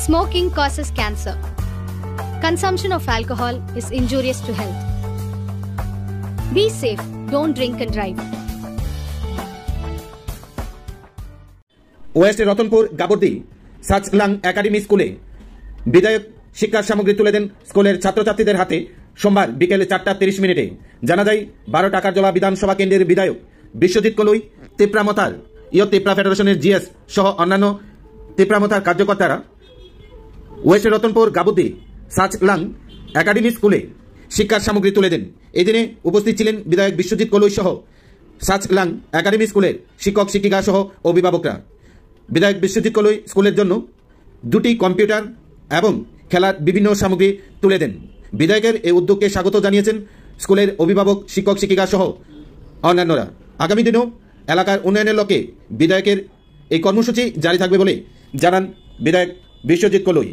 Smoking causes cancer. Consumption of alcohol is injurious to health. Be safe, don't drink and drive. West Ratanpur Gabardi Sachlang academy স্কুলে বিধায়ক শিক্ষার সামগ্রী তুলে দেন স্কুলের ছাত্রছাত্রীদের হাতে সোমবার বিকেল 4:30 জানা যায় 12 টাকারজলা বিধানসভা কেন্দ্রের বিধায়ক বিশ্বজিৎ কলুই, তিপ্রামথার তিপ্রা ফেডারেশনের জিএস সহ অন্যান্য তিপ্রামথার কার্যকর্তারা ওয়েস্ট রতনপুর গাবর্দি সাচলাং একাডেমি স্কুলে শিক্ষার সামগ্রী তুলে দেন। এই দিনে উপস্থিত ছিলেন বিধায়ক বিশ্বজিৎ কলুই সহ সাচলাং একাডেমি স্কুলের শিক্ষক শিক্ষিকা সহ অভিভাবকরা। বিধায়ক বিশ্বজিৎ কলুই স্কুলের জন্য 2টি কম্পিউটার এবং খেলার বিভিন্ন সামগ্রী তুলে দেন। বিধায়কের এই উদ্যোগকে স্বাগত জানিয়েছেন স্কুলের অভিভাবক, শিক্ষক শিক্ষিকা সহ অন্যান্যরা। আগামী দিনেও এলাকার উন্নয়নের লক্ষ্যে বিধায়কের এই কর্মসূচি জারি থাকবে বলে জানান বিধায়ক বিশ্বজিৎ কলুই।